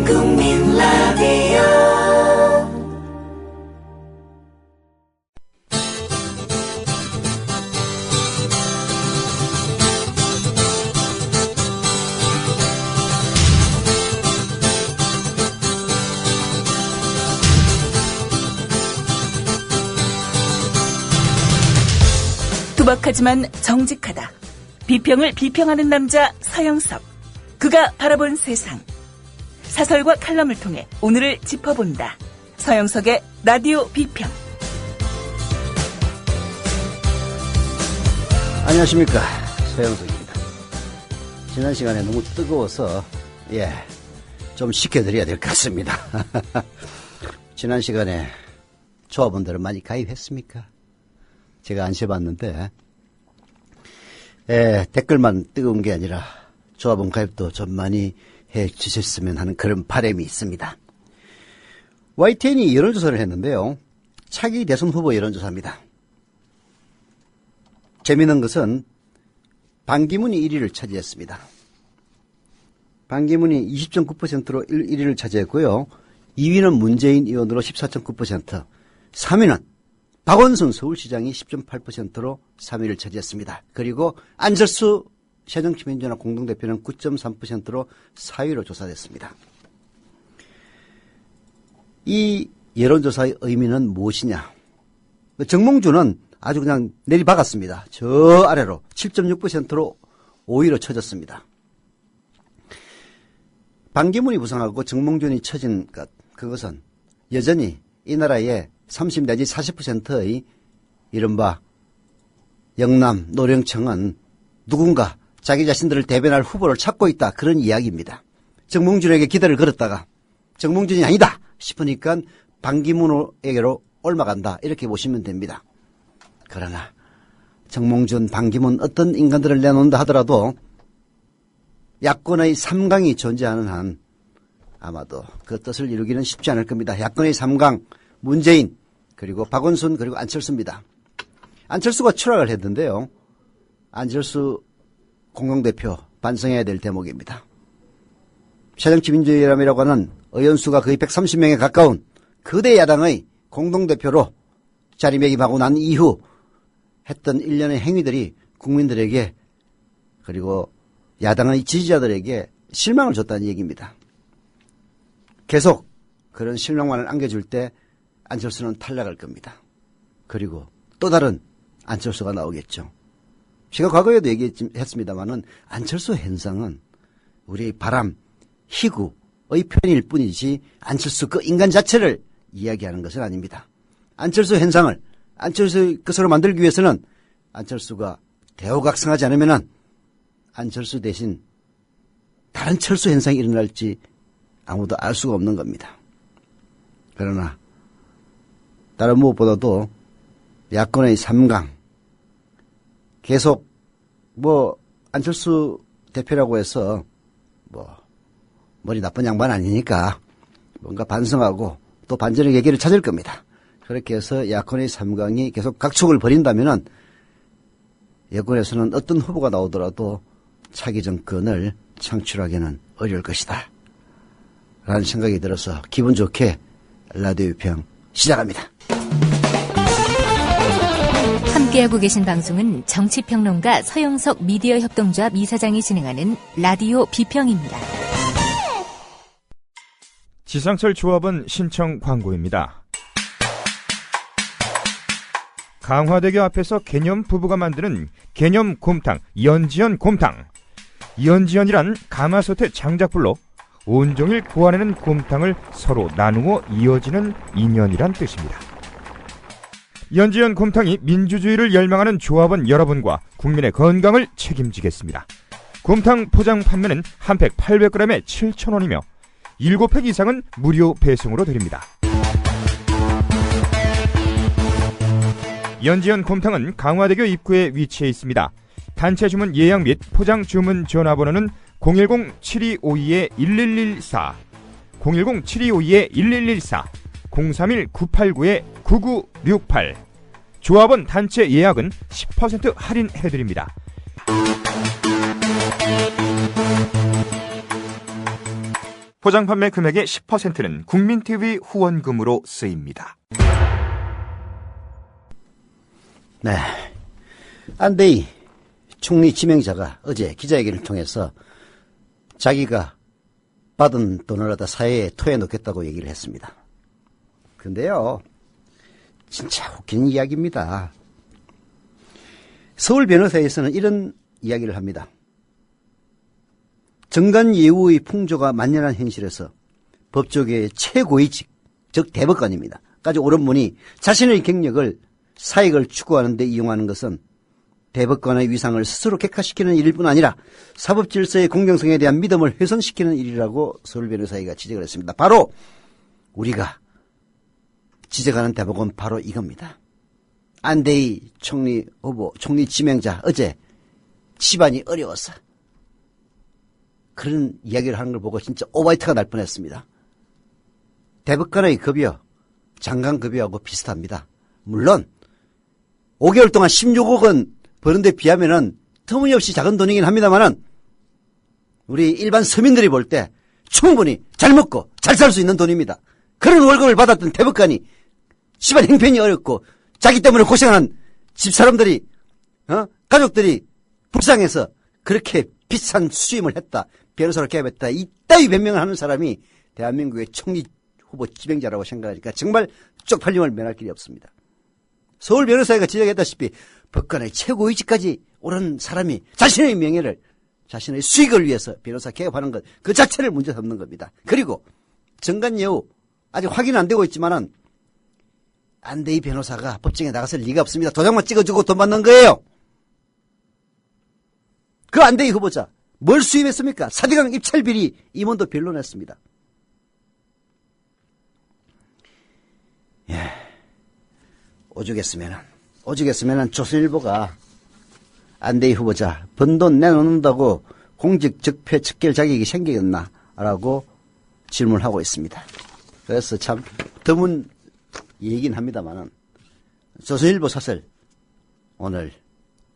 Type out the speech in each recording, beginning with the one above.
국민 라디오 투박하지만 정직하다. 비평을 비평하는 남자 서영석. 그가 바라본 세상. 사설과 칼럼을 통해 오늘을 짚어본다. 서영석의 라디오 비평. 안녕하십니까, 서영석입니다. 지난 시간에 너무 뜨거워서 좀 식혀드려야 될 것 같습니다. 지난 시간에 조합원들은 많이 가입했습니까? 제가 안 세봤는데 댓글만 뜨거운 게 아니라 조합원 가입도 좀 많이 해주셨으면 하는 그런 바람이 있습니다. YTN이 여론조사를 했는데요. 차기 대선 후보 여론조사입니다. 재미있는 것은 반기문이 1위를 차지했습니다. 반기문이 20.9%로 1위를 차지했고요. 2위는 문재인 의원으로 14.9%, 3위는 박원순 서울시장이 10.8%로 3위를 차지했습니다. 그리고 안철수 새정치민주연합 공동대표는 9.3%로 4위로 조사됐습니다. 이 여론조사의 의미는 무엇이냐? 정몽주는 아주 그냥 내리박았습니다. 저 아래로 7.6%로 5위로 쳐졌습니다. 반기문이 부상하고 정몽준이 처진 것, 그것은 여전히 이 나라의 30 내지 40%의 이른바 영남 노령층은 누군가 자기 자신들을 대변할 후보를 찾고 있다, 그런 이야기입니다. 정몽준에게 기대를 걸었다가 정몽준이 아니다 싶으니까 반기문에게로 옮아간다, 이렇게 보시면 됩니다. 그러나 정몽준, 반기문 어떤 인간들을 내놓는다 하더라도 야권의 3강이 존재하는 한 아마도 그 뜻을 이루기는 쉽지 않을 겁니다. 야권의 3강, 문재인, 그리고 박원순, 그리고 안철수입니다. 안철수가 추락을 했는데요. 안철수 공동대표 반성해야 될 대목입니다. 새정치민주연합이라고 하는 의원수가 거의 130명에 가까운 거대 야당의 공동대표로 자리매김하고 난 이후 했던 일련의 행위들이 국민들에게, 그리고 야당의 지지자들에게 실망을 줬다는 얘기입니다. 계속 그런 실망만을 안겨줄 때 안철수는 탈락할 겁니다. 그리고 또 다른 안철수가 나오겠죠. 제가 과거에도 얘기했습니다마는 안철수 현상은 우리의 바람, 희구의 표현일 뿐이지 안철수 그 인간 자체를 이야기하는 것은 아닙니다. 안철수 현상을 안철수의 것으로 만들기 위해서는 안철수가 대호각성하지 않으면은 안철수 대신 다른 철수 현상이 일어날지 아무도 알 수가 없는 겁니다. 그러나 다른 무엇보다도 야권의 3강, 계속 안철수 대표라고 해서 머리 나쁜 양반 아니니까 뭔가 반성하고 또 반전의 계기를 찾을 겁니다. 그렇게 해서 야권의 3강이 계속 각축을 벌인다면은 여권에서는 어떤 후보가 나오더라도 차기 정권을 창출하기는 어려울 것이다, 라는 생각이 들어서 기분 좋게 라디오 평 시작합니다. 함께하고 계신 방송은 정치평론가 서영석 미디어 협동조합 이사장이 진행하는 라디오 비평입니다. 지상철 조합원 신청 광고입니다. 강화대교 앞에서 개념 부부가 만드는 개념 곰탕, 연지연 곰탕. 연지연이란 가마솥의 장작불로 온종일 구워내는 곰탕을 서로 나누어 이어지는 인연이란 뜻입니다. 연지연 곰탕이 민주주의를 열망하는 조합원 여러분과 국민의 건강을 책임지겠습니다. 곰탕 포장 판매는 한 팩 800g에 7,000원이며 7팩 이상은 무료 배송으로 드립니다. 연지연 곰탕은 강화대교 입구에 위치해 있습니다. 단체 주문 예약 및 포장 주문 전화번호는 010-7252-1114, 010-7252-1114, 031-989-9968. 조합원 단체 예약은 10% 할인해드립니다. 포장 판매 금액의 10%는 국민TV 후원금으로 쓰입니다. 네. 안대희 총리 지명자가 어제 기자회견을 통해서 자기가 받은 돈을 갖다 사회에 토해놓겠다고 얘기를 했습니다. 근데요, 진짜 웃기는 이야기입니다. 서울 변호사에서는 이런 이야기를 합니다. 정관예우의 풍조가 만연한 현실에서 법조계의 최고의 직, 즉 대법관입니다. 까지 오른 분이 자신의 경력을 사익을 추구하는 데 이용하는 것은 대법관의 위상을 스스로 객화시키는 일일 뿐 아니라 사법 질서의 공정성에 대한 믿음을 훼손시키는 일이라고 서울 변호사회가 지적을 했습니다. 바로 우리가 지적하는 대법원 바로 이겁니다. 안대희 총리 후보, 총리 지명자 어제 집안이 어려웠어. 그런 이야기를 하는 걸 보고 진짜 오바이트가 날 뻔했습니다. 대법관의 급여, 장관 급여하고 비슷합니다. 물론 5개월 동안 16억 원 버는 데 비하면은 터무니없이 작은 돈이긴 합니다만은 우리 일반 서민들이 볼 때 충분히 잘 먹고 잘 살 수 있는 돈입니다. 그런 월급을 받았던 대법관이 집안 형편이 어렵고 자기 때문에 고생하는 집사람들이 가족들이 불쌍해서 그렇게 비싼 수임을 했다. 변호사로 개업했다. 이따위 변명을 하는 사람이 대한민국의 총리 후보 지명자라고 생각하니까 정말 쪽팔림을 면할 길이 없습니다. 서울 변호사회가 지적했다시피 법관의 최고위직까지 오른 사람이 자신의 명예를, 자신의 수익을 위해서 변호사 개업하는 것, 그 자체를 문제 삼는 겁니다. 그리고 정관예우 아직 확인 안 되고 있지만은 안대희 변호사가 법정에 나갔을 리가 없습니다. 도장만 찍어주고 돈 받는 거예요. 그 안대희 후보자 뭘 수입했습니까? 사대강 입찰비리 임원도 변론했습니다. 예, 오죽했으면은 조선일보가 안대희 후보자 번 돈 내놓는다고 공직 적폐 척결 자격이 생기겠나라고 질문을 하고 있습니다. 그래서 참 드문 얘기긴 합니다만은 조선일보 사설 오늘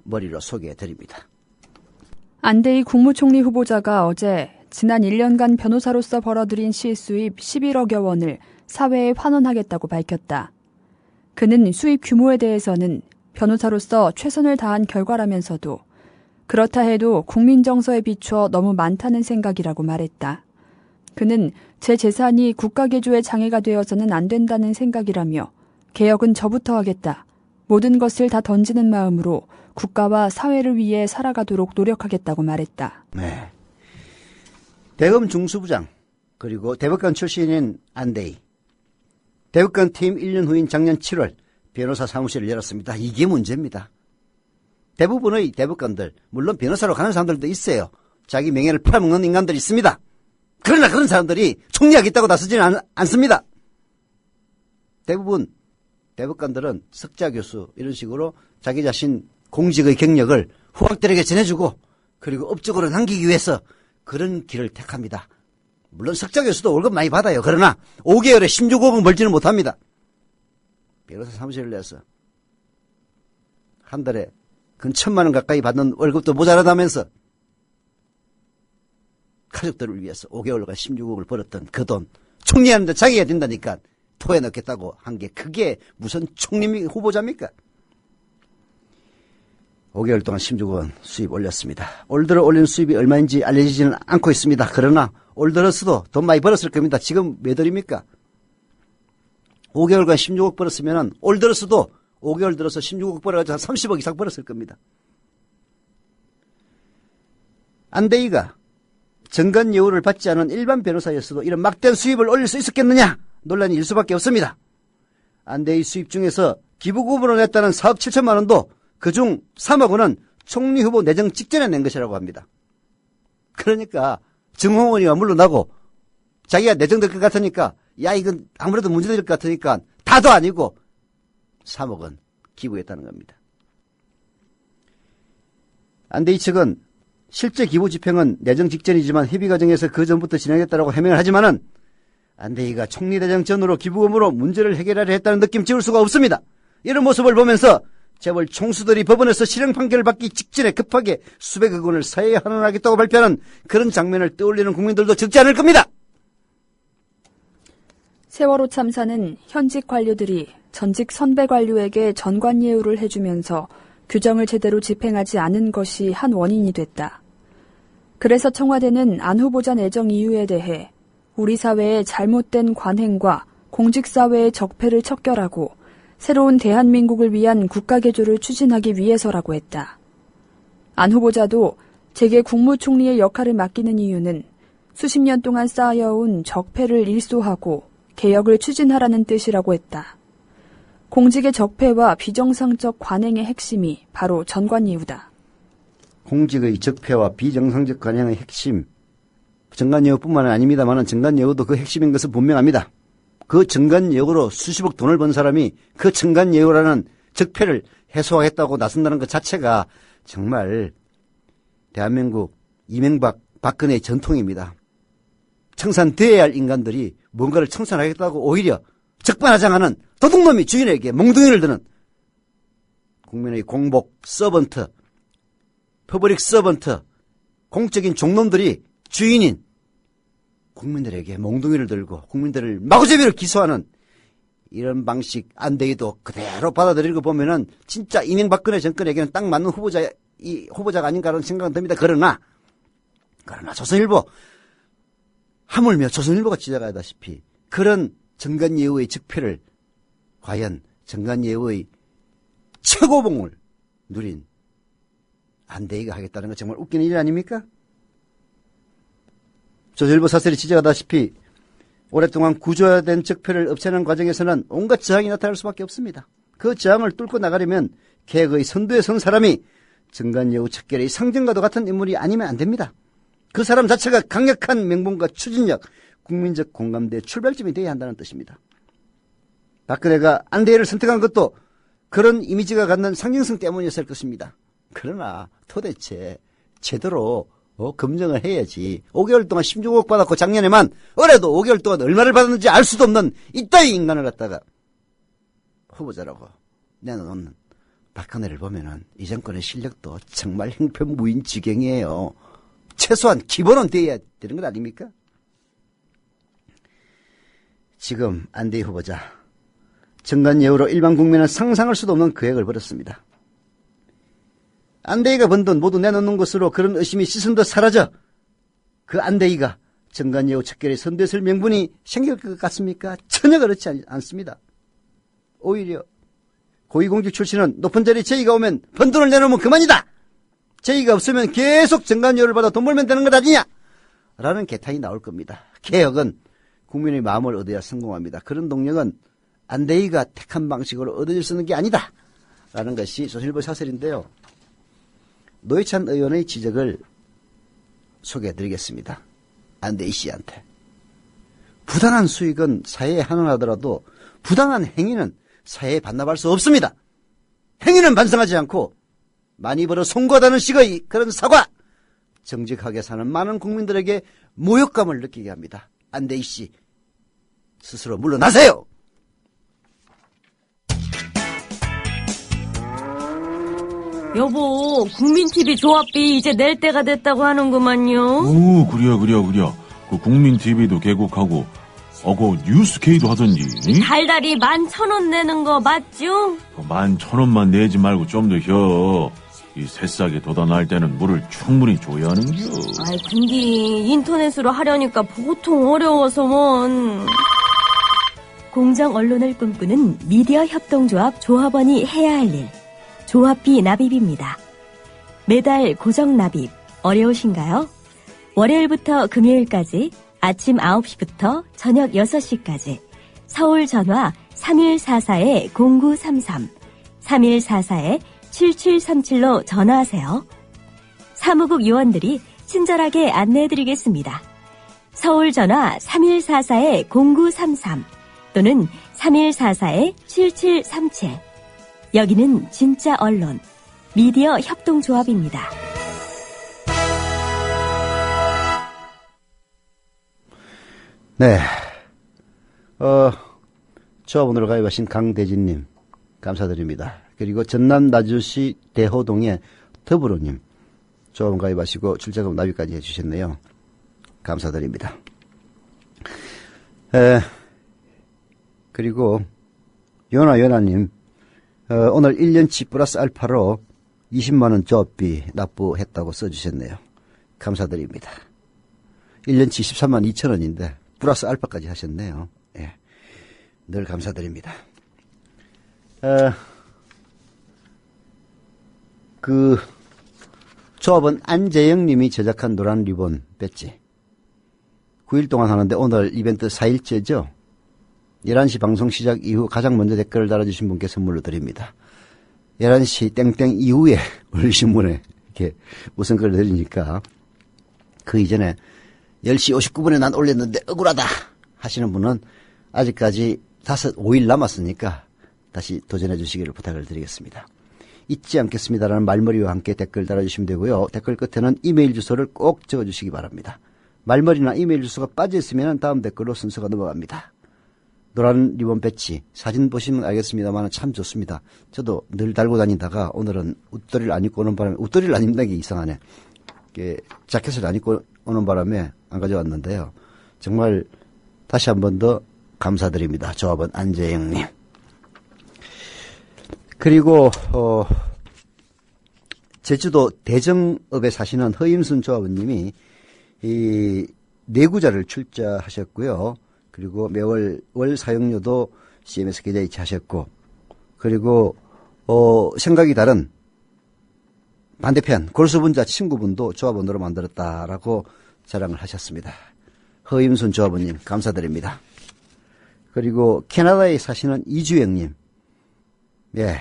머리로 소개해 드립니다. 안대희 국무총리 후보자가 어제 지난 1년간 변호사로서 벌어들인 실수입 11억여 원을 사회에 환원하겠다고 밝혔다. 그는 수입 규모에 대해서는 변호사로서 최선을 다한 결과라면서도 그렇다 해도 국민 정서에 비추어 너무 많다는 생각이라고 말했다. 그는 제 재산이 국가 개조에 장애가 되어서는 안 된다는 생각이라며 개혁은 저부터 하겠다. 모든 것을 다 던지는 마음으로 국가와 사회를 위해 살아가도록 노력하겠다고 말했다. 네. 대검 중수부장 그리고 대법관 출신인 안대희. 대법관 퇴임 1년 후인 작년 7월 변호사 사무실을 열었습니다. 이게 문제입니다. 대부분의 대법관들, 물론 변호사로 가는 사람들도 있어요. 자기 명예를 팔아먹는 인간들이 있습니다. 그러나 그런 사람들이 총리하겠다고 나서지는 않습니다. 대부분 대법관들은 석자 교수 이런 식으로 자기 자신 공직의 경력을 후학들에게 전해주고 그리고 업적으로 남기기 위해서 그런 길을 택합니다. 물론 석자 교수도 월급 많이 받아요. 그러나 5개월에 16억은 벌지는 못합니다. 변호사 사무실을 내서 한 달에 근 1,000만 원 가까이 받는 월급도 모자라다면서 가족들을 위해서 5개월간 16억을 벌었던 그 돈 총리하는데 자기가 된다니까 토해 넣겠다고 한 게 그게 무슨 총리 후보자입니까? 5개월 동안 16억 원 수입 올렸습니다. 올 들어 올린 수입이 얼마인지 알려지지는 않고 있습니다. 그러나 올 들어서도 돈 많이 벌었을 겁니다. 지금 몇 월입니까? 5개월간 16억 벌었으면 올 들어서도 5개월 들어서 16억 벌어가지고 한 30억 이상 벌었을 겁니다. 안대희가 정관예우를 받지 않은 일반 변호사였어도 이런 막대한 수입을 올릴 수 있었겠느냐? 논란이 일 수밖에 없습니다. 안대희 수입 중에서 기부금으로 냈다는 4억 7천만 원도 그중 3억 원은 총리 후보 내정 직전에 낸 것이라고 합니다. 그러니까 정홍원이가 물러나고 자기가 내정될 것 같으니까 야 이건 아무래도 문제될 것 같으니까 다도 아니고 3억 원 기부했다는 겁니다. 안대희 측은 실제 기부 집행은 내정 직전이지만 협의 과정에서 그 전부터 진행했다고 해명을 하지만은 안대희가 총리 내정 전으로 기부금으로 문제를 해결하려 했다는 느낌 지울 수가 없습니다. 이런 모습을 보면서 재벌 총수들이 법원에서 실형 판결을 받기 직전에 급하게 수백억 원을 사회에 환원하겠다고 발표하는 그런 장면을 떠올리는 국민들도 적지 않을 겁니다. 세월호 참사는 현직 관료들이 전직 선배 관료에게 전관예우를 해주면서 규정을 제대로 집행하지 않은 것이 한 원인이 됐다. 그래서 청와대는 안 후보자 내정 이유에 대해 우리 사회의 잘못된 관행과 공직사회의 적폐를 척결하고 새로운 대한민국을 위한 국가개조를 추진하기 위해서라고 했다. 안 후보자도 재계 국무총리의 역할을 맡기는 이유는 수십 년 동안 쌓여온 적폐를 일소하고 개혁을 추진하라는 뜻이라고 했다. 공직의 적폐와 비정상적 관행의 핵심이 바로 전관예우다. 공직의 적폐와 비정상적 관행의 핵심, 정관예우뿐만 아닙니다만 정관예우도 그 핵심인 것은 분명합니다. 그 정관예우로 수십억 돈을 번 사람이 그 정관예우라는 적폐를 해소하겠다고 나선다는 것 자체가 정말 대한민국 이명박 박근혜의 전통입니다. 청산되어야 할 인간들이 뭔가를 청산하겠다고 오히려 적반하장하는 도둑놈이 주인에게 몽둥이를 드는 국민의 공복 서번트, 퍼블릭 서번트, 공적인 종놈들이 주인인 국민들에게 몽둥이를 들고 국민들을 마구잡이로 기소하는 이런 방식 안되기도 그대로 받아들이고 보면은 진짜 이명박근혜 정권에게는 딱 맞는 후보자가 아닌가라는 생각은 듭니다. 그러나 조선일보, 하물며 조선일보가 지적하다시피 그런 정관예우의 적폐를 과연 정관예우의 최고봉을 누린 안대희가 하겠다는 건 정말 웃기는 일 아닙니까? 조선일보 사설이 지적하다시피 오랫동안 구조화된 적폐를 없애는 과정에서는 온갖 저항이 나타날 수밖에 없습니다. 그 저항을 뚫고 나가려면 개혁의 선두에 선 사람이 정관예우 척결의 상징과도 같은 인물이 아니면 안 됩니다. 그 사람 자체가 강력한 명분과 추진력, 국민적 공감대의 출발점이 되어야 한다는 뜻입니다. 박근혜가 안대희를 선택한 것도 그런 이미지가 갖는 상징성 때문이었을 것입니다. 그러나 도대체 제대로 검증을 해야지. 5개월 동안 16억 받았고 작년에만 올해도 5개월 동안 얼마를 받았는지 알 수도 없는 이따위 인간을 갖다가 후보자라고 내놓는 박근혜를 보면은 이 정권의 실력도 정말 형편무인 지경이에요. 최소한 기본은 돼야 되는 것 아닙니까? 지금 안대희 후보자 정관예우로 일반 국민은 상상할 수도 없는 계획을 벌였습니다. 안대희가 번 돈 모두 내놓는 것으로 그런 의심이 시선도 사라져 그 안대희가 정관예우 척결의 선대설 명분이 생길 것 같습니까? 전혀 그렇지 않습니다. 오히려 고위공직 출신은 높은 자리에 제의가 오면 번 돈을 내놓으면 그만이다. 제의가 없으면 계속 정관예우를 받아 돈 벌면 되는 것 아니냐 라는 개탄이 나올 겁니다. 개혁은 국민의 마음을 얻어야 성공합니다. 그런 동력은 안대희가 택한 방식으로 얻어질 수 있는 게 아니다 라는 것이 조선일보 사설인데요. 노회찬 의원의 지적을 소개해드리겠습니다. 안대희 씨한테. 부당한 수익은 사회에 환원하더라도 부당한 행위는 사회에 반납할 수 없습니다. 행위는 반성하지 않고 많이 벌어 송구하다는 식의 그런 사과, 정직하게 사는 많은 국민들에게 모욕감을 느끼게 합니다. 안대희 씨 스스로 물러나세요. 여보, 국민TV 조합비 이제 낼 때가 됐다고 하는구만요. 오, 그래. 그 국민TV도 개국하고, 그 뉴스K도 하던지. 달달이 11,000원 내는 거 맞죠? 11,000원만 내지 말고 좀 더 혀. 이 새싹에 돋아날 때는 물을 충분히 줘야 하는겨. 아이, 근데 인터넷으로 하려니까 보통 어려워서 뭔. 공정 언론을 꿈꾸는 미디어 협동조합 조합원이 해야 할 일. 조합비 납입입니다. 매달 고정 납입 어려우신가요? 월요일부터 금요일까지 아침 9시부터 저녁 6시까지 서울 전화 3144-0933, 3144-7737로 전화하세요. 사무국 요원들이 친절하게 안내해드리겠습니다. 서울 전화 3144-0933 또는 3144-7737. 여기는 진짜 언론, 미디어 협동조합입니다. 네. 조합원으로 가입하신 강대진님, 감사드립니다. 그리고 전남 나주시 대호동의 더불어님, 조합원 가입하시고 출자금 납입까지 해주셨네요. 감사드립니다. 그리고 요나님, 오늘 1년치 플러스 알파로 20만원 조합비 납부했다고 써주셨네요. 감사드립니다. 1년치 13만 2천원인데 플러스 알파까지 하셨네요. 예, 늘 감사드립니다. 그 조합은 안재영 님이 제작한 노란 리본 배지 9일 동안 하는데 오늘 이벤트 4일째죠. 11시 방송 시작 이후 가장 먼저 댓글을 달아주신 분께 선물로 드립니다. 11시 땡땡 이후에 올리신 분에 이렇게 무슨 글을 드리니까 그 이전에 10시 59분에 난 올렸는데 억울하다 하시는 분은 아직까지 5일 남았으니까 다시 도전해 주시기를 부탁을 드리겠습니다. 잊지 않겠습니다라는 말머리와 함께 댓글 달아주시면 되고요. 댓글 끝에는 이메일 주소를 꼭 적어주시기 바랍니다. 말머리나 이메일 주소가 빠져있으면 다음 댓글로 순서가 넘어갑니다. 노란 리본 배지 사진 보시면 알겠습니다만 참 좋습니다. 저도 늘 달고 다니다가 오늘은 웃도리를 안 입고 오는 바람에 웃도리를 안 입는 게 이상하네. 자켓을 안 입고 오는 바람에 안 가져왔는데요. 정말 다시 한 번 더 감사드립니다. 조합원 안재영님. 그리고 제주도 대정읍에 사시는 허임순 조합원님이 이 내구자를 출자하셨고요. 그리고 매월 월 사용료도 CMS 계좌이체 하셨고, 그리고 생각이 다른 반대편 골수분자 친구분도 조합원으로 만들었다라고 자랑을 하셨습니다. 허임순 조합원님 감사드립니다. 그리고 캐나다에 사시는 이주영님, 예,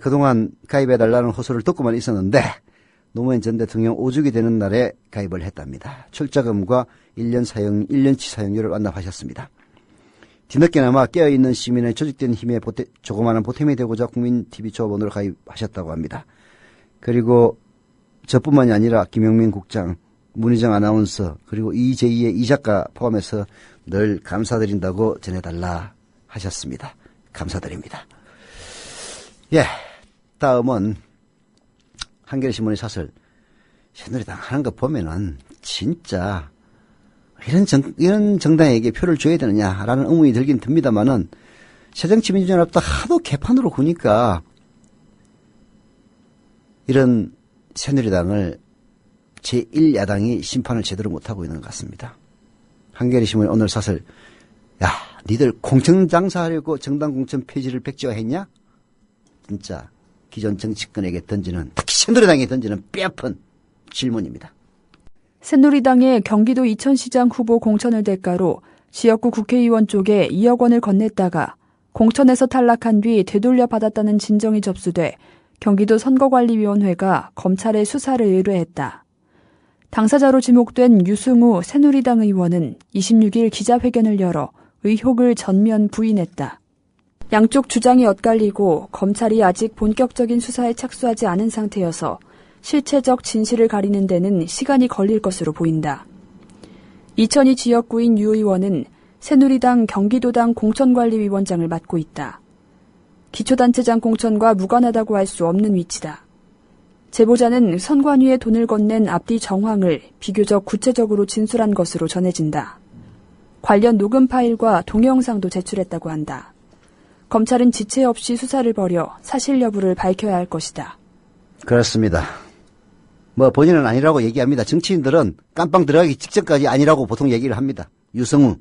그동안 가입해달라는 호소를 듣고만 있었는데 노무현 전 대통령 5주기 되는 날에 가입을 했답니다. 출자금과 1년치 사용료를 완납하셨습니다. 뒤늦게나마 깨어있는 시민의 조직된 힘에 조그마한 보탬이 되고자 국민TV 조합원으로 가입하셨다고 합니다. 그리고 저뿐만이 아니라 김영민 국장, 문희정 아나운서, 그리고 이제2의 이 작가 포함해서 늘 감사드린다고 전해달라 하셨습니다. 감사드립니다. 예, 다음은 한겨레신문의 사설. 새누리당 하는 거 보면은 진짜 이런 정당에게 표를 줘야 되느냐라는 의문이 들긴 듭니다만은 새정치민주연합도 하도 개판으로 구니까 이런 새누리당을 제1야당이 심판을 제대로 못하고 있는 것 같습니다. 한겨레신문의 오늘 사설. 야, 니들 공천장사하려고 정당 공천 폐지를 백지화했냐? 진짜 기존 정치권에게 던지는, 특히 새누리당에 던지는 뼈아픈 질문입니다. 새누리당의 경기도 이천시장 후보 공천을 대가로 지역구 국회의원 쪽에 2억 원을 건넸다가 공천에서 탈락한 뒤 되돌려 받았다는 진정이 접수돼 경기도 선거관리위원회가 검찰에 수사를 의뢰했다. 당사자로 지목된 유승우 새누리당 의원은 26일 기자회견을 열어 의혹을 전면 부인했다. 양쪽 주장이 엇갈리고 검찰이 아직 본격적인 수사에 착수하지 않은 상태여서 실체적 진실을 가리는 데는 시간이 걸릴 것으로 보인다. 이천이 지역구인 유 의원은 새누리당 경기도당 공천관리위원장을 맡고 있다. 기초단체장 공천과 무관하다고 할 수 없는 위치다. 제보자는 선관위에 돈을 건넨 앞뒤 정황을 비교적 구체적으로 진술한 것으로 전해진다. 관련 녹음 파일과 동영상도 제출했다고 한다. 검찰은 지체 없이 수사를 벌여 사실 여부를 밝혀야 할 것이다. 그렇습니다. 본인은 아니라고 얘기합니다. 정치인들은 깜빵 들어가기 직전까지 아니라고 보통 얘기를 합니다. 유성우.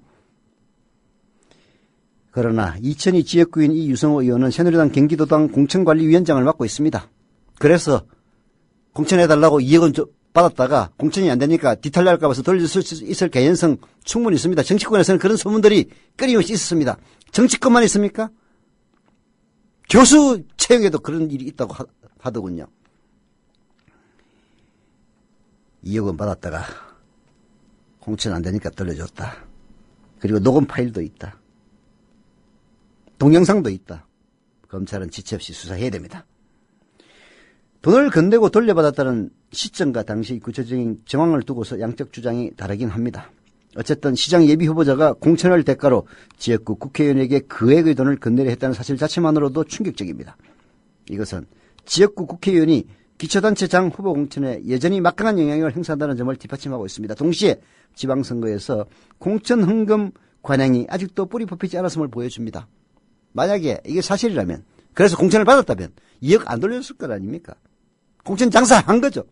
그러나 이천이 지역구인 이 유성우 의원은 새누리당 경기도당 공천관리위원장을 맡고 있습니다. 그래서 공천해달라고 2억 원 받았다가 공천이 안 되니까 뒤탈날까 봐서 돌려줄 수 있을 개연성 충분히 있습니다. 정치권에서는 그런 소문들이 끊임없이 있었습니다. 정치권만 있습니까? 교수 채용에도 그런 일이 있다고 하더군요. 2억 원 받았다가 공천 안 되니까 돌려줬다. 그리고 녹음 파일도 있다. 동영상도 있다. 검찰은 지체 없이 수사해야 됩니다. 돈을 건네고 돌려받았다는 시점과 당시 구체적인 정황을 두고서 양쪽 주장이 다르긴 합니다. 어쨌든 시장 예비 후보자가 공천을 대가로 지역구 국회의원에게 금액의 돈을 건네려 했다는 사실 자체만으로도 충격적입니다. 이것은 지역구 국회의원이 기초단체장 후보 공천에 여전히 막강한 영향력을 행사한다는 점을 뒷받침하고 있습니다. 동시에 지방선거에서 공천 헌금 관행이 아직도 뿌리 뽑히지 않았음을 보여줍니다. 만약에 이게 사실이라면, 그래서 공천을 받았다면 2억 안 돌렸을 것 아닙니까? 공천 장사한 거죠.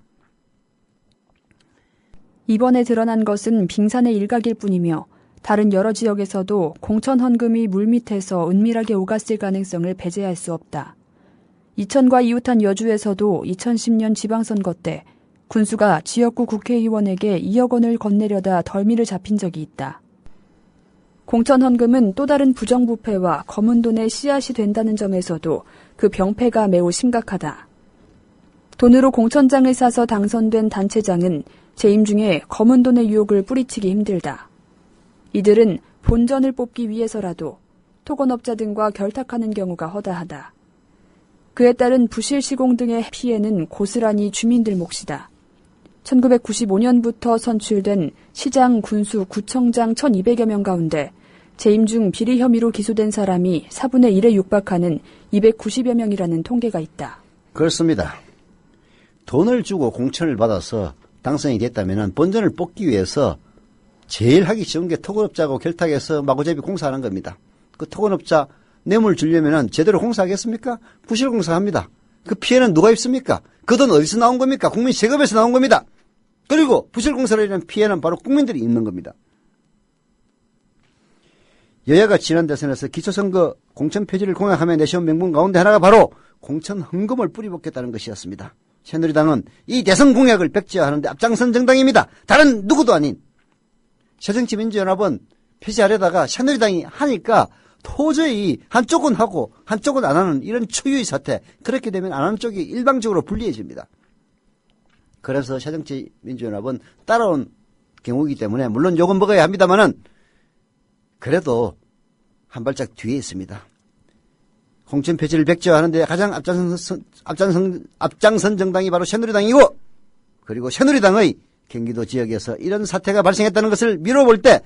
이번에 드러난 것은 빙산의 일각일 뿐이며 다른 여러 지역에서도 공천 헌금이 물밑에서 은밀하게 오갔을 가능성을 배제할 수 없다. 이천과 이웃한 여주에서도 2010년 지방선거 때 군수가 지역구 국회의원에게 2억 원을 건네려다 덜미를 잡힌 적이 있다. 공천 헌금은 또 다른 부정부패와 검은 돈의 씨앗이 된다는 점에서도 그 병폐가 매우 심각하다. 돈으로 공천장을 사서 당선된 단체장은 재임 중에 검은 돈의 유혹을 뿌리치기 힘들다. 이들은 본전을 뽑기 위해서라도 토건업자 등과 결탁하는 경우가 허다하다. 그에 따른 부실 시공 등의 피해는 고스란히 주민들 몫이다. 1995년부터 선출된 시장, 군수, 구청장 1,200여 명 가운데 재임 중 비리 혐의로 기소된 사람이 4분의 1에 육박하는 290여 명이라는 통계가 있다. 그렇습니다. 돈을 주고 공천을 받아서 당선이 됐다면 본전을 뽑기 위해서 제일 하기 쉬운 게 토건업자하고 결탁해서 마구잡이 공사하는 겁니다. 그 토건업자 뇌물 주려면 제대로 공사하겠습니까? 부실 공사합니다. 그 피해는 누가 입습니까? 그 돈 어디서 나온 겁니까? 국민 세금에서 나온 겁니다. 그리고 부실 공사로 인한 피해는 바로 국민들이 입는 겁니다. 여야가 지난 대선에서 기초선거 공천 폐지를 공약하며 내세운 명분 가운데 하나가 바로 공천 헌금을 뿌리붓겠다는 것이었습니다. 새누리당은 이 대선 공약을 백지화하는데 앞장선 정당입니다. 다른 누구도 아닌 새정치민주연합은 폐지하려다가 새누리당이 하니까 도저히 한쪽은 하고 한쪽은 안 하는 이런 초유의 사태, 그렇게 되면 안 하는 쪽이 일방적으로 불리해집니다. 그래서 새정치민주연합은 따라온 경우이기 때문에 물론 욕은 먹어야 합니다만은 그래도 한 발짝 뒤에 있습니다. 공천 폐지를 백지화하는데 가장 앞장선 정당이 바로 새누리당이고, 그리고 새누리당의 경기도 지역에서 이런 사태가 발생했다는 것을 미뤄볼 때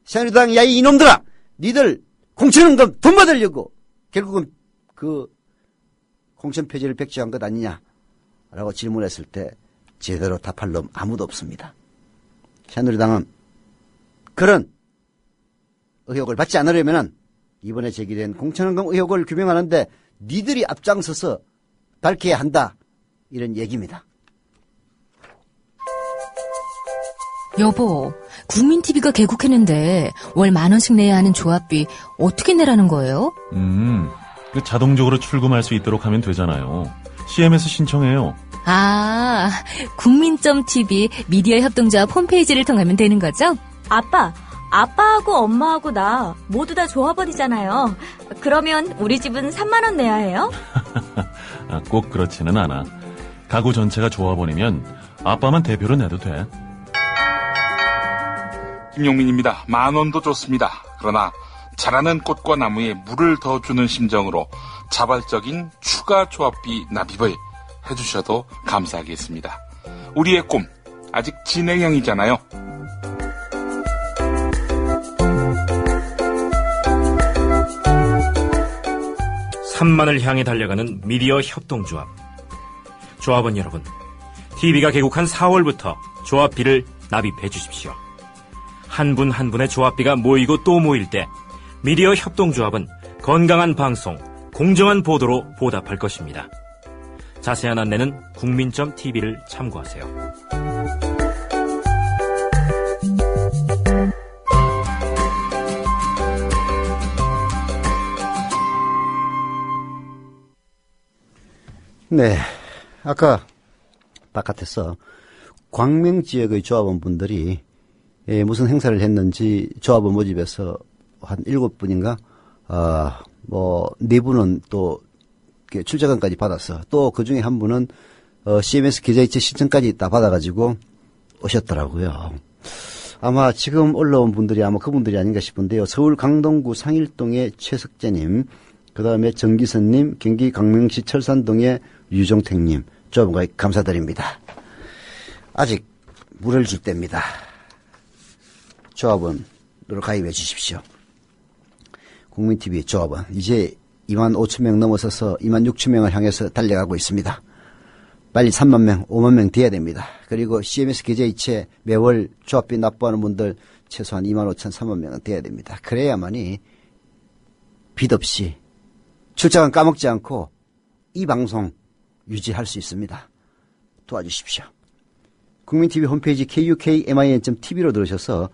새누리당 야이 이놈들아, 니들 공천헌금 돈 받으려고 결국은 그 공천 폐지를 백지화한 것 아니냐라고 질문했을 때 제대로 답할 놈 아무도 없습니다. 새누리당은 그런 의혹을 받지 않으려면 이번에 제기된 공천헌금 의혹을 규명하는데 니들이 앞장서서 밝혀야 한다, 이런 얘기입니다. 여보, 국민TV가 개국했는데 월 10,000원씩 내야 하는 조합비 어떻게 내라는 거예요? 그 자동적으로 출금할 수 있도록 하면 되잖아요. CMS 신청해요. 아, 국민.tv 미디어 협동조합 홈페이지를 통하면 되는 거죠? 아빠하고 엄마하고 나 모두 다 조합원이잖아요. 그러면 우리 집은 3만 원 내야 해요? 꼭 그렇지는 않아. 가구 전체가 조합원이면 아빠만 대표로 내도 돼. 김용민입니다. 10,000원도 좋습니다. 그러나 자라는 꽃과 나무에 물을 더 주는 심정으로 자발적인 추가 조합비 납입을 해주셔도 감사하겠습니다. 우리의 꿈, 아직 진행형이잖아요. 산만을 향해 달려가는 미디어 협동조합. 조합원 여러분, TV가 개국한 4월부터 조합비를 납입해 주십시오. 한 분 한 분의 조합비가 모이고 또 모일 때 미디어 협동조합은 건강한 방송, 공정한 보도로 보답할 것입니다. 자세한 안내는 국민.tv를 참고하세요. 네, 아까 바깥에서 광명 지역의 조합원분들이 무슨 행사를 했는지 조합원 모집에서 한 7분인가 4분은 또 출제관까지 받았어. 또 그 중에 한 분은 CMS 계좌이체 신청까지 다 받아가지고 오셨더라고요. 아마 지금 올라온 분들이 아마 그분들이 아닌가 싶은데요. 서울 강동구 상일동의 최석재님, 그 다음에 정기선님, 경기 강명시 철산동의 유종택님, 조합원과 감사드립니다. 아직 물을 줄 때입니다. 조합원으로 가입해 주십시오. 국민TV 조합원 이제 25,000명 넘어서서 26,000명을 향해서 달려가고 있습니다. 빨리 3만 명, 5만 명 돼야 됩니다. 그리고 CMS 계좌이체 매월 조합비 납부하는 분들 최소한 2만 5천, 3만 명은 돼야 됩니다. 그래야만이 빚 없이 출장은 까먹지 않고 이 방송 유지할 수 있습니다. 도와주십시오. 국민TV 홈페이지 kukmin.tv로 들어오셔서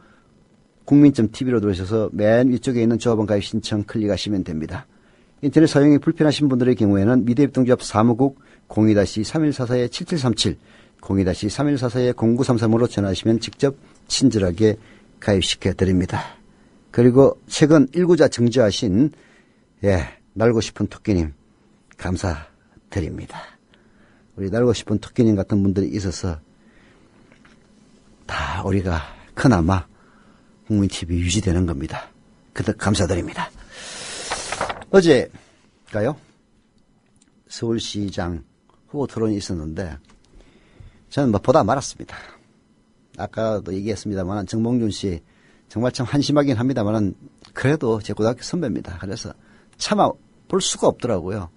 국민.tv로 들어오셔서 맨 위쪽에 있는 조합원 가입 신청 클릭하시면 됩니다. 인터넷 사용이 불편하신 분들의 경우에는 미래협동조합 사무국 02-3144-7737 02-3144-0933으로 전화하시면 직접 친절하게 가입시켜 드립니다. 그리고 최근 1구자 증조하신 날고 싶은 토끼님 감사드립니다. 우리 날고 싶은 토끼님 같은 분들이 있어서 다 우리가 그나마 국민TV 유지되는 겁니다. 그때 감사드립니다. 어제가요 서울시장 후보 토론이 있었는데 저는 보다 말았습니다. 아까도 얘기했습니다만 정몽준 씨 정말 참 한심하긴 합니다만 그래도 제 고등학교 선배입니다. 그래서 참아 볼 수가 없더라고요.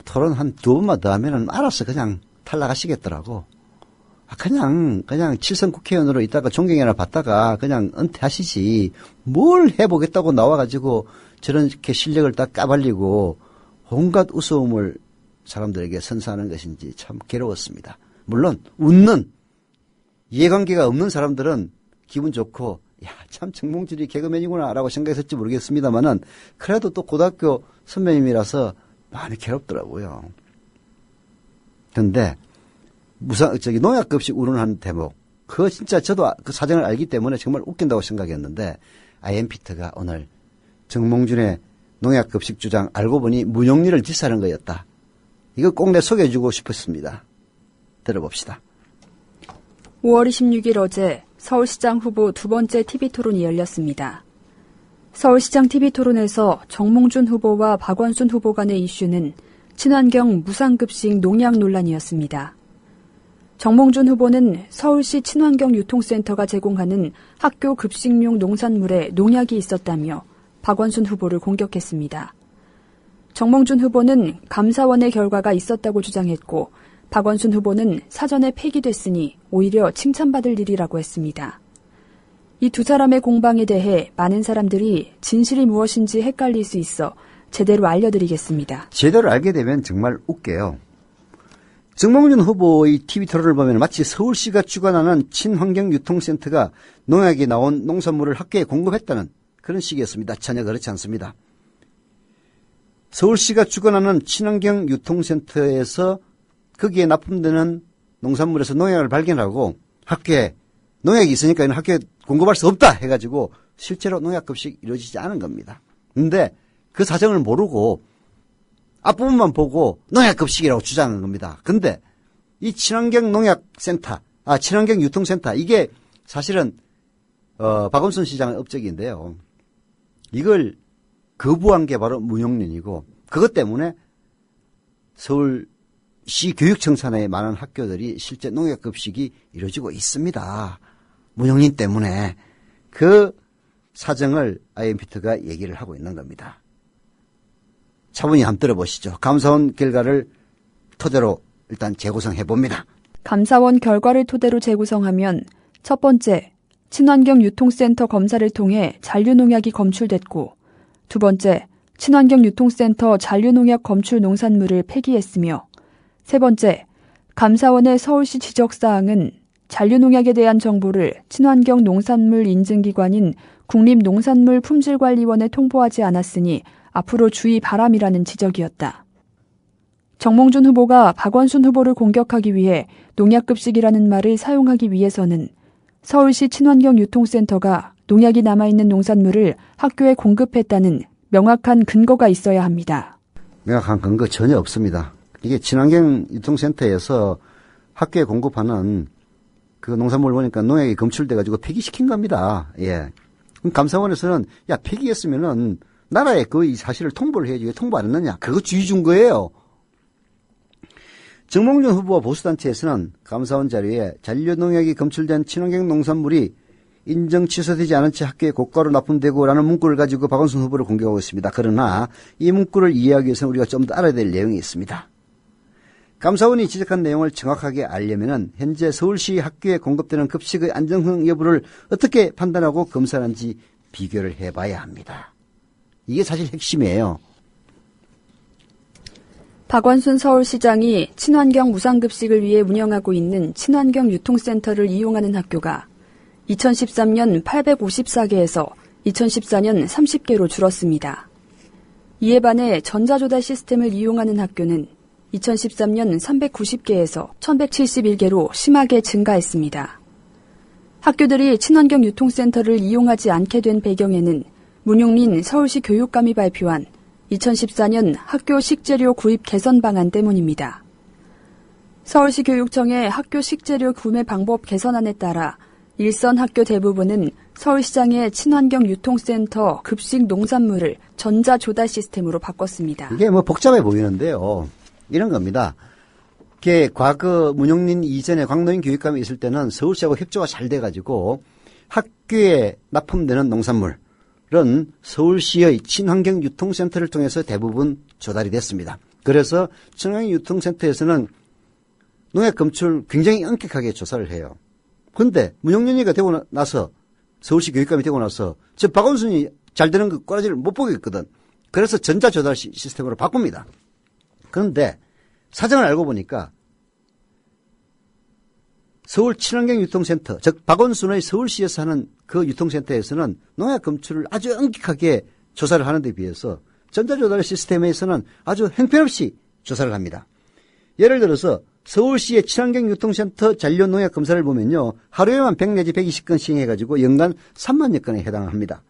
토론 한 2번만 더 하면은 알아서 그냥 탈락하시겠더라고. 그냥 7선 국회의원으로 있다가 존경이나 받다가 그냥 은퇴하시지 뭘 해보겠다고 나와가지고 저렇게 실력을 딱 까발리고 온갖 우스움을 사람들에게 선사하는 것인지 참 괴로웠습니다. 물론 웃는 이해관계가 없는 사람들은 기분 좋고 참 정몽준이 개그맨이구나 라고 생각했을지 모르겠습니다만은 그래도 또 고등학교 선배님이라서 많이 괴롭더라고요. 근데 농약급식 운운하는 대목 그거 진짜 저도 그 사정을 알기 때문에 정말 웃긴다고 생각했는데 IMPT가 오늘 정몽준의 농약급식 주장 알고 보니 문용리를 디스하는 거였다. 이거 꼭 내 소개해주고 싶었습니다. 들어봅시다. 5월 26일 어제 서울시장 후보 두 번째 TV토론이 열렸습니다. 서울시장 TV토론에서 정몽준 후보와 박원순 후보 간의 이슈는 친환경 무상급식 농약 논란이었습니다. 정몽준 후보는 서울시 친환경유통센터가 제공하는 학교 급식용 농산물에 농약이 있었다며 박원순 후보를 공격했습니다. 정몽준 후보는 감사원의 결과가 있었다고 주장했고 박원순 후보는 사전에 폐기됐으니 오히려 칭찬받을 일이라고 했습니다. 이 두 사람의 공방에 대해 많은 사람들이 진실이 무엇인지 헷갈릴 수 있어 제대로 알려드리겠습니다. 제대로 알게 되면 정말 웃겨요. 정몽준 후보의 TV 토론을 보면 마치 서울시가 주관하는 친환경유통센터가 농약이 나온 농산물을 학교에 공급했다는 그런 식이었습니다. 전혀 그렇지 않습니다. 서울시가 주관하는 친환경유통센터에서 거기에 납품되는 농산물에서 농약을 발견하고 학교에 농약이 있으니까 학교에 공급할 수 없다 해가지고 실제로 농약급식이 이루어지지 않은 겁니다. 근데 그 사정을 모르고 앞부분만 보고 농약급식이라고 주장한 겁니다. 근데 이 친환경유통센터 이게 사실은 박원순 시장의 업적인데요. 이걸 거부한 게 바로 문용린이고 그것 때문에 서울시 교육청산의 많은 학교들이 실제 농약급식이 이루어지고 있습니다. 문용린 때문에 그 사정을 IMPT가 얘기를 하고 있는 겁니다. 차분히 한번 들어보시죠. 감사원 결과를 토대로 일단 재구성해 봅니다. 감사원 결과를 토대로 재구성하면 첫 번째, 친환경유통센터 검사를 통해 잔류농약이 검출됐고 두 번째, 친환경유통센터 잔류농약 검출 농산물을 폐기했으며 세 번째, 감사원의 서울시 지적사항은 잔류농약에 대한 정보를 친환경 농산물 인증기관인 국립농산물품질관리원에 통보하지 않았으니 앞으로 주의 바람이라는 지적이었다. 정몽준 후보가 박원순 후보를 공격하기 위해 농약급식이라는 말을 사용하기 위해서는 서울시 친환경유통센터가 농약이 남아있는 농산물을 학교에 공급했다는 명확한 근거가 있어야 합니다. 명확한 근거 전혀 없습니다. 이게 친환경유통센터에서 학교에 공급하는 그 농산물 보니까 농약이 검출돼가지고 폐기시킨 겁니다. 예. 그럼 감사원에서는 폐기했으면은 나라에 그 사실을 통보를 해야지 왜 통보 안 했느냐. 그거 주의 준 거예요. 정몽준 후보와 보수단체에서는 감사원 자료에 잔류농약이 검출된 친환경 농산물이 인정 취소되지 않은 채 학교에 고가로 납품되고 라는 문구를 가지고 박원순 후보를 공격하고 있습니다. 그러나 이 문구를 이해하기 위해서는 우리가 좀 더 알아야 될 내용이 있습니다. 감사원이 지적한 내용을 정확하게 알려면 현재 서울시 학교에 공급되는 급식의 안정성 여부를 어떻게 판단하고 검사하는지 비교를 해봐야 합니다. 이게 사실 핵심이에요. 박원순 서울시장이 친환경 무상급식을 위해 운영하고 있는 친환경 유통센터를 이용하는 학교가 2013년 854개에서 2014년 30개로 줄었습니다. 이에 반해 전자조달 시스템을 이용하는 학교는 2013년 390개에서 1171개로 심하게 증가했습니다. 학교들이 친환경 유통센터를 이용하지 않게 된 배경에는 문용민 서울시 교육감이 발표한 2014년 학교 식재료 구입 개선 방안 때문입니다. 서울시 교육청의 학교 식재료 구매 방법 개선안에 따라 일선 학교 대부분은 서울시장의 친환경 유통센터 급식 농산물을 전자조달 시스템으로 바꿨습니다. 이게 뭐 복잡해 보이는데요. 이런 겁니다. 과거 문용민 이전에 광노인 교육감이 있을 때는 서울시하고 협조가 잘 돼가지고 학교에 납품되는 농산물은 서울시의 친환경 유통센터를 통해서 대부분 조달이 됐습니다. 그래서 친환경 유통센터에서는 농약 검출 굉장히 엄격하게 조사를 해요. 그런데 문용민이가 되고 나서 서울시 교육감이 되고 나서 저 박원순이 잘 되는 그 꼬라지를 못 보겠거든. 그래서 전자조달 시스템으로 바꿉니다. 그런데 사정을 알고 보니까 서울 친환경 유통센터, 즉 박원순의 서울시에서 하는 그 유통센터에서는 농약 검출을 아주 엄격하게 조사를 하는 데 비해서 전자조달 시스템에서는 아주 형편없이 조사를 합니다. 예를 들어서 서울시의 친환경 유통센터 잔류 농약 검사를 보면요. 하루에만 100 내지 120건 시행해가지고 연간 3만여 건에 해당합니다.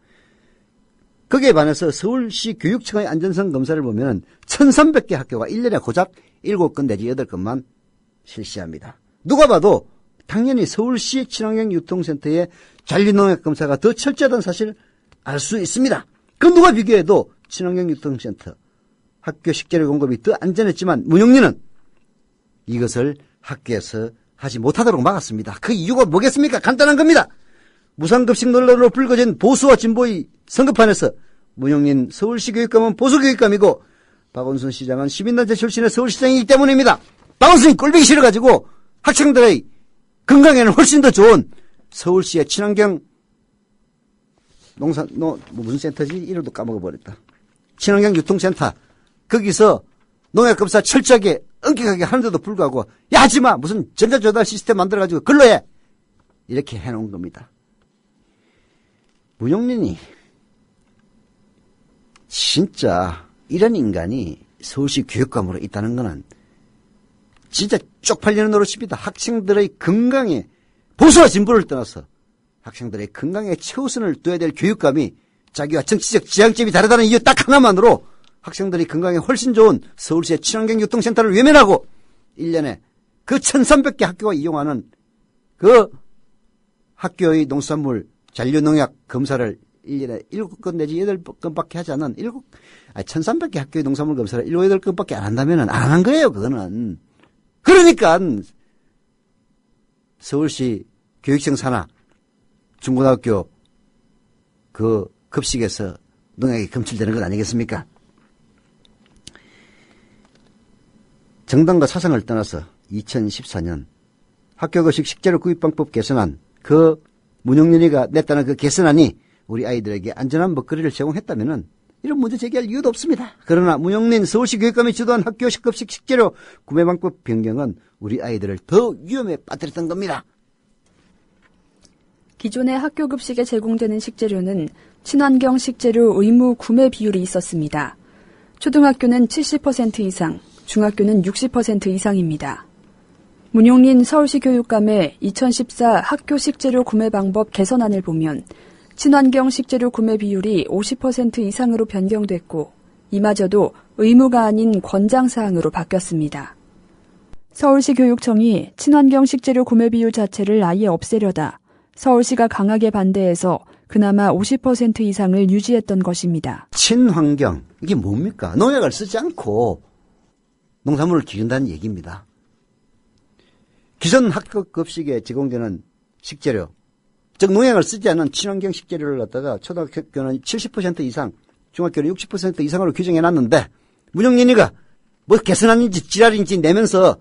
거기에 반해서 서울시 교육청의 안전성 검사를 보면 1300개 학교가 1년에 고작 7건 내지 8건만 실시합니다. 누가 봐도 당연히 서울시 친환경 유통센터의 잔류농약 검사가 더 철저하다는 사실을 알 수 있습니다. 그 누가 비교해도 친환경 유통센터 학교 식재료 공급이 더 안전했지만 문용리는 이것을 학교에서 하지 못하도록 막았습니다. 그 이유가 뭐겠습니까? 간단한 겁니다. 무상급식 논란으로 불거진 보수와 진보의 선거판에서 문용민 서울시 교육감은 보수교육감이고 박원순 시장은 시민단체 출신의 서울시장이기 때문입니다. 박원순이 꼴보기 싫어가지고 학생들의 건강에는 훨씬 더 좋은 서울시의 친환경 무슨 센터지? 이름도 까먹어버렸다. 친환경 유통센터. 거기서 농약검사 철저하게 엄격하게 하는데도 불구하고 야 하지마 무슨 전자조달 시스템 만들어가지고 글로 해 이렇게 해놓은 겁니다. 문용민이 진짜 이런 인간이 서울시 교육감으로 있다는 거는 진짜 쪽팔리는 노릇입니다. 학생들의 건강에 보수와 진보를 떠나서 학생들의 건강에 최우선을 둬야 될 교육감이 자기와 정치적 지향점이 다르다는 이유 딱 하나만으로 학생들이 건강에 훨씬 좋은 서울시의 친환경 유통센터를 외면하고 1년에 그 1300개 학교가 이용하는 그 학교의 농산물 잔류농약 검사를 1년에 7건 내지 8건밖에 하지 않은 1300개 학교의 농산물 검사를 7, 8건밖에 안 한다면 안 한 거예요. 그거는. 그러니까 서울시 교육청 산하 중고등학교 그 급식에서 농약이 검출되는 것 아니겠습니까? 정당과 사상을 떠나서 2014년 학교급식 식재료 구입방법 개선안 그 문용연이가 냈다는 그 개선안이 우리 아이들에게 안전한 먹거리를 제공했다면 이런 문제 제기할 이유도 없습니다. 그러나 문용민 서울시 교육감이 주도한 학교 급식 식재료 구매 방법 변경은 우리 아이들을 더 위험에 빠뜨렸던 겁니다. 기존의 학교 급식에 제공되는 식재료는 친환경 식재료 의무 구매 비율이 있었습니다. 초등학교는 70% 이상, 중학교는 60% 이상입니다. 문용린 서울시 교육감의 2014 학교 식재료 구매 방법 개선안을 보면 친환경 식재료 구매 비율이 50% 이상으로 변경됐고 이마저도 의무가 아닌 권장사항으로 바뀌었습니다. 서울시 교육청이 친환경 식재료 구매 비율 자체를 아예 없애려다 서울시가 강하게 반대해서 그나마 50% 이상을 유지했던 것입니다. 친환경, 이게 뭡니까? 농약을 쓰지 않고 농산물을 기른다는 얘기입니다. 기존 학교 급식에 제공되는 식재료, 즉 농약을 쓰지 않은 친환경 식재료를 갖다가 초등학교는 70% 이상, 중학교는 60% 이상으로 규정해놨는데 문용린이가 뭐 개선안인지 지랄인지 내면서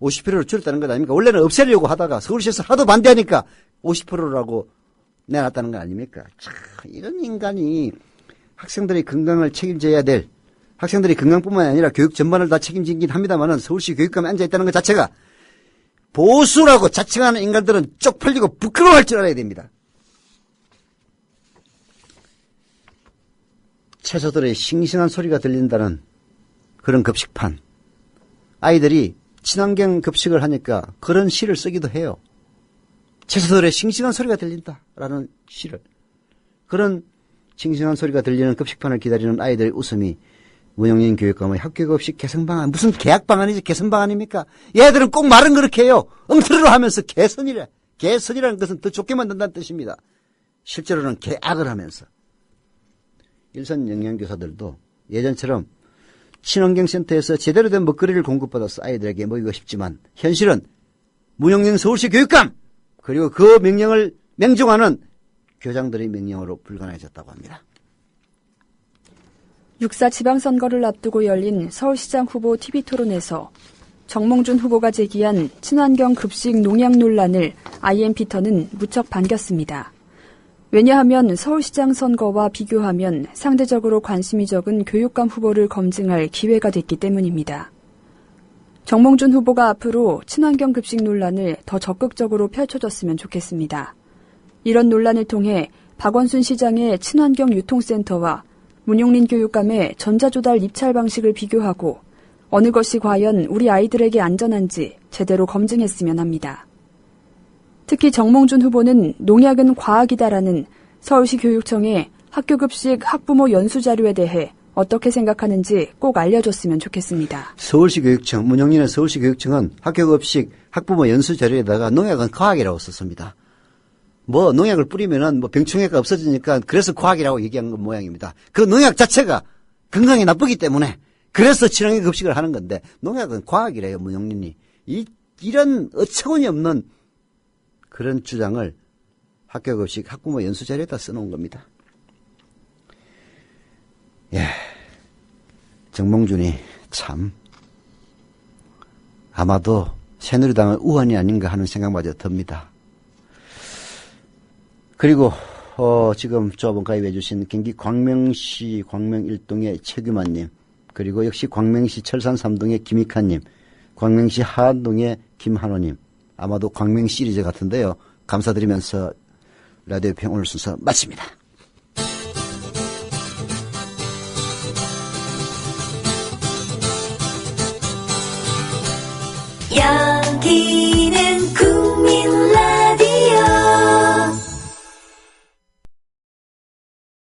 50%로 줄였다는 것 아닙니까? 원래는 없애려고 하다가 서울시에서 하도 반대하니까 50%라고 내놨다는 거 아닙니까? 참, 이런 인간이 학생들의 건강을 책임져야 될, 학생들의 건강뿐만 아니라 교육 전반을 다 책임지긴 합니다만은 서울시 교육감에 앉아있다는 것 자체가 보수라고 자칭하는 인간들은 쪽팔리고 부끄러워할 줄 알아야 됩니다. 채소들의 싱싱한 소리가 들린다는 그런 급식판. 아이들이 친환경 급식을 하니까 그런 시를 쓰기도 해요. 채소들의 싱싱한 소리가 들린다라는 시를. 그런 싱싱한 소리가 들리는 급식판을 기다리는 아이들의 웃음이 문영린 교육감의 학교급식 개선 방안, 무슨 계약 방안이지 개선 방안입니까? 얘들은 꼭 말은 그렇게 해요. 엉터리로 하면서 개선이래. 개선이라는 것은 더 좋게 만든다는 뜻입니다. 실제로는 계약을 하면서. 일선 영양교사들도 예전처럼 친환경센터에서 제대로 된 먹거리를 공급받아서 아이들에게 먹이고 싶지만 현실은 문영린 서울시 교육감 그리고 그 명령을 맹종하는 교장들의 명령으로 불가능해졌다고 합니다. 6.4 지방선거를 앞두고 열린 서울시장 후보 TV토론에서 정몽준 후보가 제기한 친환경 급식 농약 논란을 IM피터는 무척 반겼습니다. 왜냐하면 서울시장 선거와 비교하면 상대적으로 관심이 적은 교육감 후보를 검증할 기회가 됐기 때문입니다. 정몽준 후보가 앞으로 친환경 급식 논란을 더 적극적으로 펼쳐줬으면 좋겠습니다. 이런 논란을 통해 박원순 시장의 친환경 유통센터와 문용린 교육감의 전자조달 입찰 방식을 비교하고 어느 것이 과연 우리 아이들에게 안전한지 제대로 검증했으면 합니다. 특히 정몽준 후보는 농약은 과학이다라는 서울시 교육청의 학교급식 학부모 연수자료에 대해 어떻게 생각하는지 꼭 알려줬으면 좋겠습니다. 서울시 교육청, 문영린의 서울시 교육청은 학교급식 학부모 연수자료에다가 농약은 과학이라고 썼습니다. 뭐 농약을 뿌리면은 뭐 병충해가 없어지니까 그래서 과학이라고 얘기한 건 모양입니다. 그 농약 자체가 건강에 나쁘기 때문에 그래서 친환경 급식을 하는 건데 농약은 과학이래요, 문영린이. 이런 어처구니 없는 그런 주장을 학교급식 학부모 연수자료에다 써놓은 겁니다. 예, 정몽준이 참 아마도 새누리당의 우환이 아닌가 하는 생각마저 듭니다. 그리고 지금 조합원 가입해 주신 경기 광명시 광명 1동의 최규만님, 그리고 역시 광명시 철산 3동의 김익환님, 광명시 하안동의 김한호님, 아마도 광명 시리즈 같은데요. 감사드리면서 라디오 평 오늘 순서 마칩니다.